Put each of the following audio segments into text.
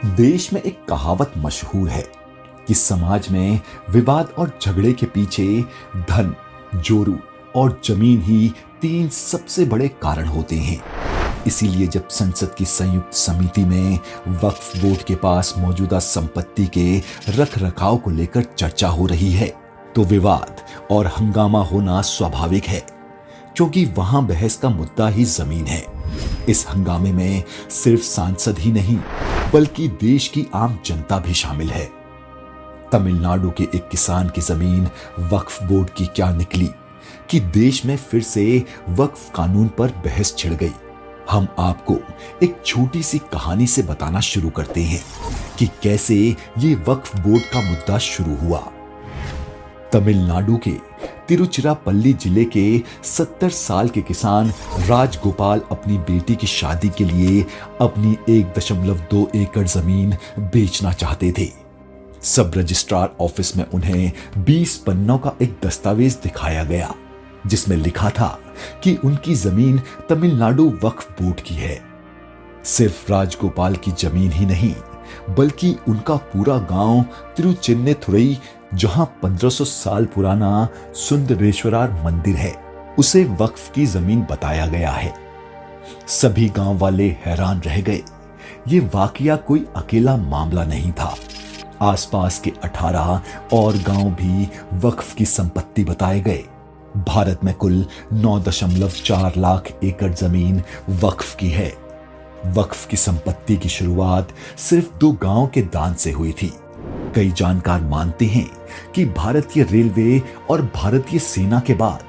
देश में एक कहावत मशहूर है कि समाज में विवाद और झगड़े के पीछे धन, जोरू और जमीन ही तीन सबसे बड़े कारण होते हैं। इसीलिए जब संसद की संयुक्त समिति में वक्फ बोर्ड के पास मौजूदा संपत्ति के रख रखाव को लेकर चर्चा हो रही है, तो विवाद और हंगामा होना स्वाभाविक है, क्योंकि वहां बहस का मुद्दा ही जमीन है। इस हंगामे में सिर्फ सांसद ही नहीं, बल्कि देश की आम जनता भी शामिल है। तमिलनाडु के एक किसान की जमीन वक्फ बोर्ड की क्या निकली कि देश में फिर से वक्फ कानून पर बहस छिड़ गई। हम आपको एक छोटी सी कहानी से बताना शुरू करते हैं कि कैसे ये वक्फ बोर्ड का मुद्दा शुरू हुआ। तमिलनाडु के तिरुचिरापल्ली जिले के 70 साल के किसान राजगोपाल अपनी बेटी की शादी के लिए अपनी 1.2 एकड़ जमीन बेचना चाहते थे। सब रजिस्ट्रार ऑफिस में उन्हें 20 पन्नों का एक दस्तावेज दिखाया गया, जिसमें लिखा था कि उनकी जमीन तमिलनाडु वक्फ बोर्ड की है। सिर्फ राजगोपाल की जमीन ही नहीं, बल्कि उनका पूरा गांव तिरुचिन्नथुरई, जहां 1500 साल पुराना सुंदरेश्वरार मंदिर है, उसे वक्फ की जमीन बताया गया है। सभी गांव वाले हैरान रह गए। ये वाकया कोई अकेला मामला नहीं था। आसपास के 18 और गांव भी वक्फ की संपत्ति बताए गए। भारत में कुल 9.4 लाख एकड़ जमीन वक्फ की है। वक्फ की संपत्ति की शुरुआत सिर्फ 2 गांव के दान से हुई थी। कई जानकार मानते हैं कि भारतीय रेलवे और भारतीय सेना के बाद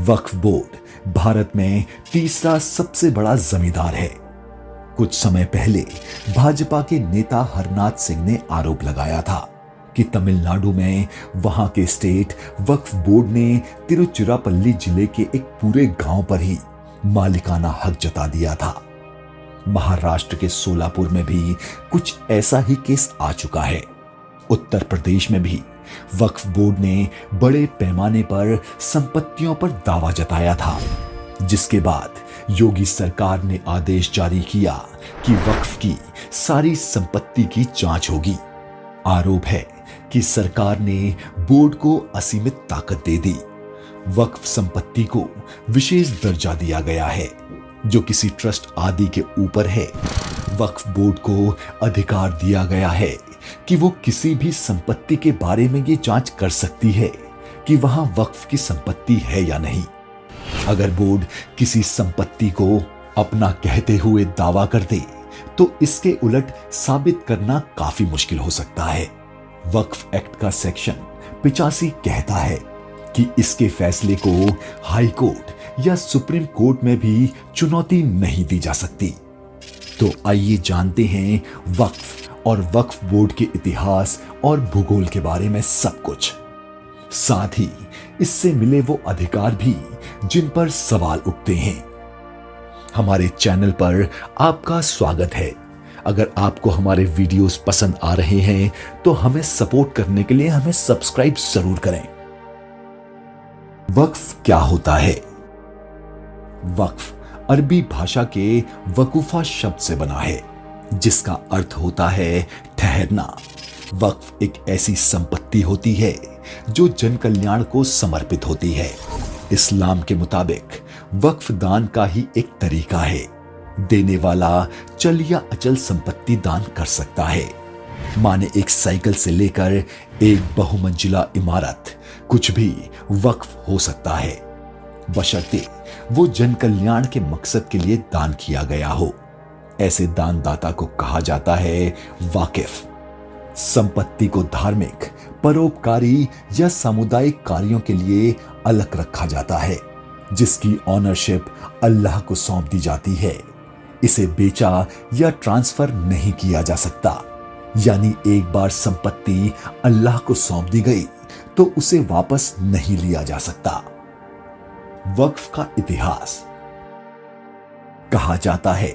वक्फ बोर्ड भारत में तीसरा सबसे बड़ा जमींदार है। कुछ समय पहले भाजपा के नेता हरनाथ सिंह ने आरोप लगाया था कि तमिलनाडु में वहां के स्टेट वक्फ बोर्ड ने तिरुचिरापल्ली जिले के एक पूरे गांव पर ही मालिकाना हक जता दिया था। महाराष्ट्र के सोलापुर में भी कुछ ऐसा ही केस आ चुका है। उत्तर प्रदेश में भी वक्फ बोर्ड ने बड़े पैमाने पर संपत्तियों पर दावा जताया था, जिसके बाद योगी सरकार ने आदेश जारी किया कि वक्फ की सारी संपत्ति की जांच होगी। आरोप है कि सरकार ने बोर्ड को असीमित ताकत दे दी। वक्फ संपत्ति को विशेष दर्जा दिया गया है, जो किसी ट्रस्ट आदि के ऊपर है। वक्फ बोर्ड को अधिकार दिया गया है कि वो किसी भी संपत्ति के बारे में ये जांच कर सकती है कि वहां वक्फ की संपत्ति है या नहीं। अगर बोर्ड किसी संपत्ति को अपना कहते हुए दावा कर दे, तो इसके उलट साबित करना काफी मुश्किल हो सकता है। वक्फ एक्ट का सेक्शन 85 कहता है कि इसके फैसले को हाई कोर्ट या सुप्रीम कोर्ट में भी चुनौती नहीं दी जा सकती। तो आइए जानते हैं वक्फ और वक्फ बोर्ड के इतिहास और भूगोल के बारे में सब कुछ। साथ ही इससे मिले वो अधिकार भी जिन पर सवाल उठते हैं। हमारे चैनल पर आपका स्वागत है। अगर आपको हमारे वीडियोस पसंद आ रहे हैं तो हमें सपोर्ट करने के लिए हमें सब्सक्राइब जरूर करें। वक्फ क्या होता है? वक्फ अरबी भाषा के वकूफा शब्द से बना है, जिसका अर्थ होता है ठहरना। वक्फ एक ऐसी संपत्ति होती है जो जन कल्याण को समर्पित होती है। इस्लाम के मुताबिक वक्फ दान का ही एक तरीका है। देने वाला चल या अचल संपत्ति दान कर सकता है। माने एक साइकिल से लेकर एक बहुमंजिला इमारत, कुछ भी वक्फ हो सकता है, बशर्ते वो जन कल्याण के मकसद के लिए दान किया गया हो। ऐसे दानदाता को कहा जाता है वाकिफ। संपत्ति को धार्मिक, परोपकारी या सामुदायिक कार्यों के लिए अलग रखा जाता है, जिसकी ऑनरशिप अल्लाह को सौंप दी जाती है। इसे बेचा या ट्रांसफर नहीं किया जा सकता। यानी एक बार संपत्ति अल्लाह को सौंप दी गई तो उसे वापस नहीं लिया जा सकता। वक्फ का इतिहास। कहा जाता है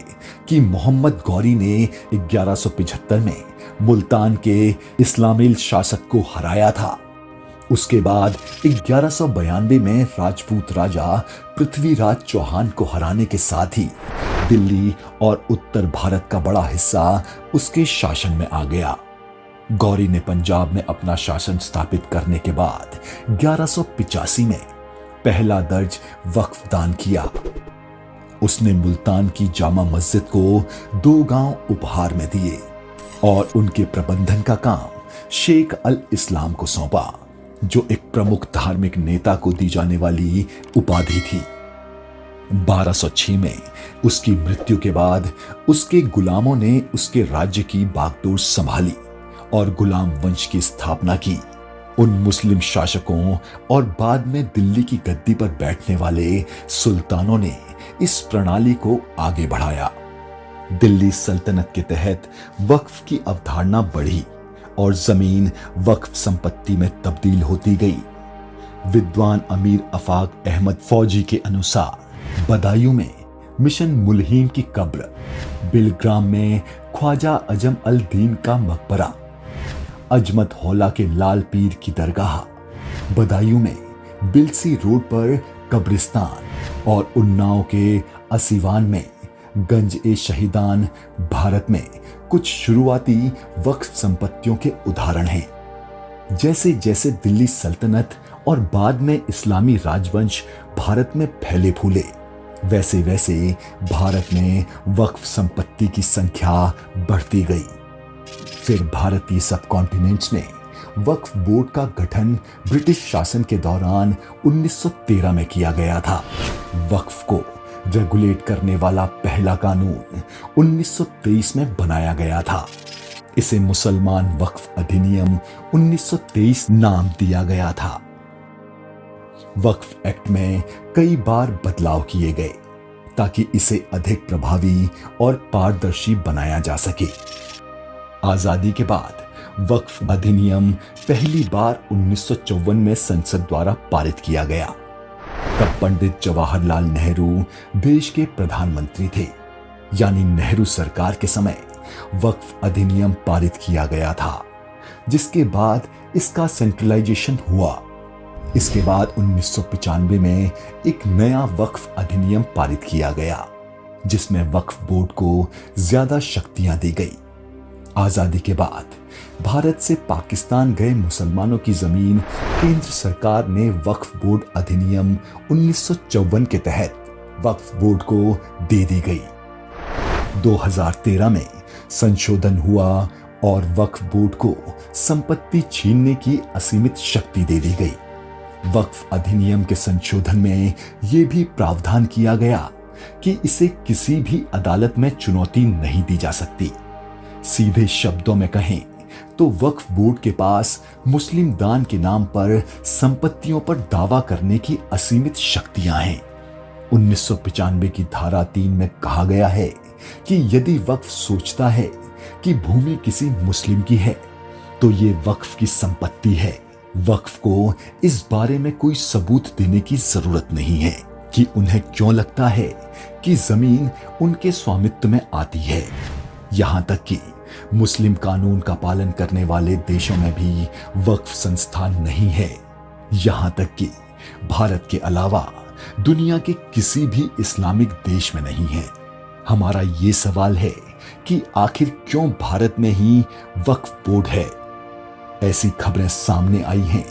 कि मोहम्मद गौरी ने 1175 में मुल्तान के इस्लामिल शासक को हराया था। उसके बाद 1192 में राजपूत राजा पृथ्वीराज चौहान को हराने के साथ ही दिल्ली और उत्तर भारत का बड़ा हिस्सा उसके शासन में आ गया। गौरी ने पंजाब में अपना शासन स्थापित करने के बाद 1185 में पहला दर्ज वक्फ दान किया। उसने मुल्तान की जामा मस्जिद को 2 गांव उपहार में दिए और उनके प्रबंधन का काम शेख अल इस्लाम को सौंपा, जो एक प्रमुख धार्मिक नेता को दी जाने वाली उपाधि थी। 1206 में उसकी मृत्यु के बाद उसके गुलामों ने उसके राज्य की बागडोर संभाली और गुलाम वंश की स्थापना की। उन मुस्लिम शासकों और बाद में दिल्ली की गद्दी पर बैठने वाले सुल्तानों ने इस प्रणाली को आगे बढ़ाया। दिल्ली सल्तनत के तहत वक्फ की अवधारणा बढ़ी और जमीन वक्फ संपत्ति में तब्दील होती गई। विद्वान अमीर अफाक अहमद फौजी के अनुसार बदायूं में मिशन मुल्हीम की कब्र, बिलग्राम में ख्वाजा अजम अल दीन का मकबरा, अजमत हौला के लाल पीर की दरगाह, बदायूं में बिलसी रोड पर कब्रिस्तान और उन्नाव के असीवान में गंज ए शहीदान भारत में कुछ शुरुआती वक्फ संपत्तियों के उदाहरण हैं। जैसे जैसे दिल्ली सल्तनत और बाद में इस्लामी राजवंश भारत में फैले फूले, वैसे वैसे भारत में वक्फ संपत्ति की संख्या बढ़ती गई। फिर भारतीय सब कॉन्टिनेंट्स में वक्फ बोर्ड का गठन ब्रिटिश शासन के दौरान 1913 में किया गया था। वक्फ को रेगुलेट करने वाला पहला कानून 1923 में बनाया गया था। इसे मुसलमान वक्फ अधिनियम 1923 नाम दिया गया था। वक्फ एक्ट में कई बार बदलाव किए गए ताकि इसे अधिक प्रभावी और पारदर्शी बनाया जा सके। आजादी के बाद वक्फ अधिनियम पहली बार 1954 में संसद द्वारा पारित किया गया। तब पंडित जवाहरलाल नेहरू देश के प्रधानमंत्री थे, यानी नेहरू सरकार के समय वक्फ अधिनियम पारित किया गया था, जिसके बाद इसका सेंट्रलाइजेशन हुआ। इसके बाद 1995 में एक नया वक्फ अधिनियम पारित किया गया, जिसमें वक्फ बोर्ड को ज्यादा शक्तियां दी गई। आजादी के बाद भारत से पाकिस्तान गए मुसलमानों की जमीन केंद्र सरकार ने वक्फ बोर्ड अधिनियम 1954 के तहत वक्फ बोर्ड को दे दी गई। 2013 में संशोधन हुआ और वक्फ बोर्ड को संपत्ति छीनने की असीमित शक्ति दे दी गई। वक्फ अधिनियम के संशोधन में यह भी प्रावधान किया गया कि इसे किसी भी अदालत में चुनौती नहीं दी जा सकती। सीधे शब्दों में कहें तो वक्फ बोर्ड के पास मुस्लिम दान के नाम पर संपत्तियों पर दावा करने की असीमित शक्तियां हैं। 1995 की धारा 3 में कहा गया है कि यदि वक्फ सोचता है कि भूमि किसी मुस्लिम की है तो ये वक्फ की संपत्ति है। वक्फ को इस बारे में कोई सबूत देने की जरूरत नहीं है कि उन्हें क्यों लगता है कि जमीन उनके स्वामित्व में आती है। यहां तक कि मुस्लिम कानून का पालन करने वाले देशों में भी वक्फ संस्था नहीं है। यहां तक कि भारत के अलावा दुनिया के किसी भी इस्लामिक देश में नहीं है। हमारा ये सवाल है कि आखिर क्यों भारत में ही वक्फ बोर्ड है। ऐसी खबरें सामने आई हैं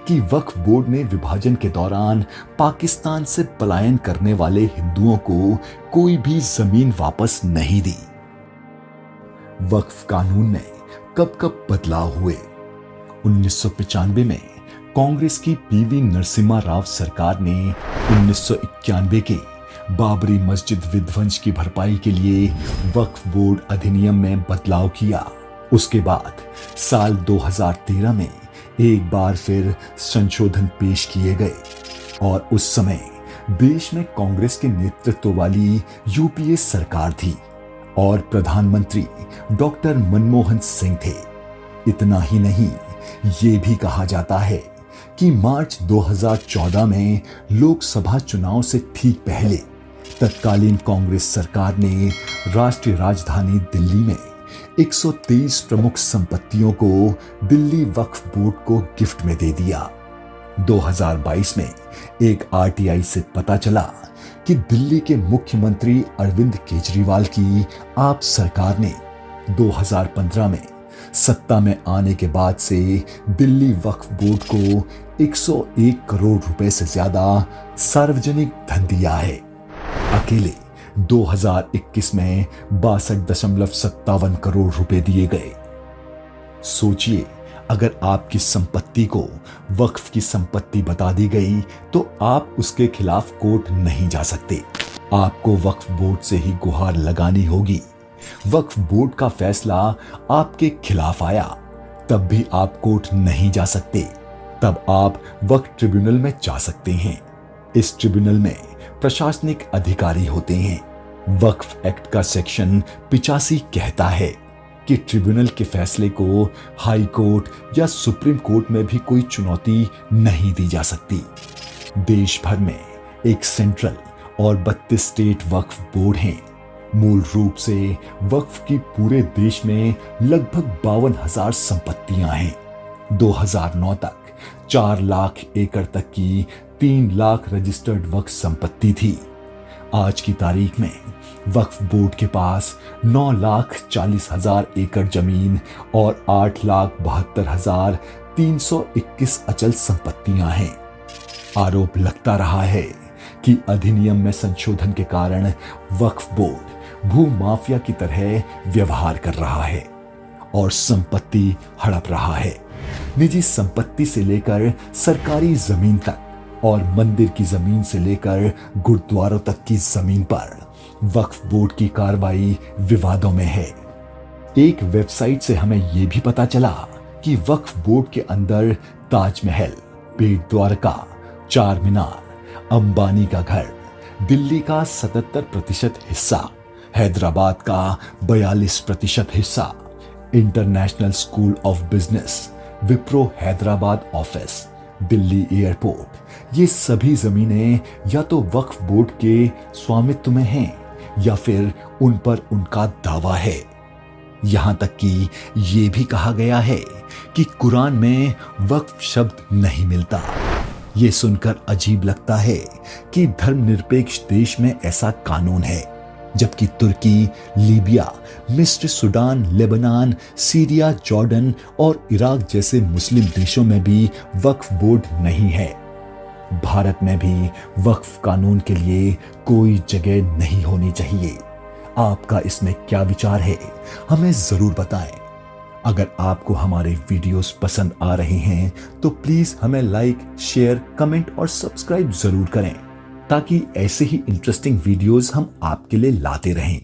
कि वक्फ बोर्ड ने विभाजन के दौरान पाकिस्तान से पलायन करने वाले हिंदुओं को कोई भी जमीन वापस नहीं दी। वक्फ कानून में कब कब बदलाव हुए। 1995 में कांग्रेस की पीवी नरसिम्हा राव सरकार ने 1991 के बाबरी मस्जिद विध्वंस की भरपाई के लिए वक्फ बोर्ड अधिनियम में बदलाव किया। उसके बाद साल 2013 में एक बार फिर संशोधन पेश किए गए और उस समय देश में कांग्रेस के नेतृत्व वाली यूपीए सरकार थी और प्रधानमंत्री डॉक्टर मनमोहन सिंह थे। इतना ही नहीं, ये भी कहा जाता है कि मार्च 2014 में लोकसभा चुनाव से ठीक पहले तत्कालीन कांग्रेस सरकार ने राष्ट्रीय राजधानी दिल्ली में 123 प्रमुख संपत्तियों को दिल्ली वक्फ बोर्ड को गिफ्ट में दे दिया। 2022 में एक आरटीआई से पता चला कि दिल्ली के मुख्यमंत्री अरविंद केजरीवाल की आप सरकार ने 2015 में सत्ता में आने के बाद से दिल्ली वक्फ बोर्ड को 101 करोड़ रुपए से ज्यादा सार्वजनिक धन दिया है। अकेले 2021 में 62.57 करोड़ रुपए दिए गए। सोचिए, अगर आपकी संपत्ति को वक्फ की संपत्ति बता दी गई तो आप उसके खिलाफ कोर्ट नहीं जा सकते। आपको वक्फ बोर्ड से ही गुहार लगानी होगी। वक्फ बोर्ड का फैसला आपके खिलाफ आया तब भी आप कोर्ट नहीं जा सकते। तब आप वक्फ ट्रिब्यूनल में जा सकते हैं। इस ट्रिब्यूनल में प्रशासनिक अधिकारी होते हैं। वक्फ एक्ट का सेक्शन 85 कहता है कि ट्रिब्यूनल के फैसले को हाई कोर्ट या सुप्रीम कोर्ट में भी कोई चुनौती नहीं दी जा सकती। देश भर में एक सेंट्रल और 32 स्टेट वक्फ बोर्ड हैं। मूल रूप से वक्फ की पूरे देश में लगभग 52,000 संपत्तियां हैं। 2009 तक 4 लाख एकड़ तक की 3 लाख रजिस्टर्ड वक्फ संपत्ति थी। आज की तारीख में वक्फ बोर्ड के पास 9,40,000 एकड़ जमीन और 8,72,321 अचल संपत्तियां हैं। आरोप लगता रहा है कि अधिनियम में संशोधन के कारण वक्फ बोर्ड भू माफिया की तरह व्यवहार कर रहा है और संपत्ति हड़प रहा है। निजी संपत्ति से लेकर सरकारी जमीन तक और मंदिर की जमीन से लेकर गुरुद्वारों तक की जमीन पर वक्फ बोर्ड की कार्रवाई विवादों में है। एक वेबसाइट से हमें यह भी पता चला कि वक्फ बोर्ड के अंदर ताजमहल, बेट द्वारका, चार मीनार, अंबानी का घर, दिल्ली का 77% हिस्सा, हैदराबाद का 42% हिस्सा, international school of business, Wipro Hyderabad office, Delhi airport, ये सभी जमीनें या तो वक्फ बोर्ड के स्वामित्व में हैं या फिर उन पर उनका दावा है। यहां तक कि ये भी कहा गया है कि कुरान में वक्फ शब्द नहीं मिलता। ये सुनकर अजीब लगता है कि धर्मनिरपेक्ष देश में ऐसा कानून है, जबकि तुर्की, लीबिया, मिस्र, सूडान, लेबनान, सीरिया, जॉर्डन और इराक जैसे मुस्लिम देशों में भी वक्फ बोर्ड नहीं है। भारत में भी वक्फ कानून के लिए कोई जगह नहीं होनी चाहिए। आपका इसमें क्या विचार है, हमें जरूर बताएं। अगर आपको हमारे वीडियोस पसंद आ रहे हैं तो प्लीज हमें लाइक, शेयर, कमेंट और सब्सक्राइब जरूर करें ताकि ऐसे ही इंटरेस्टिंग वीडियोस हम आपके लिए लाते रहें।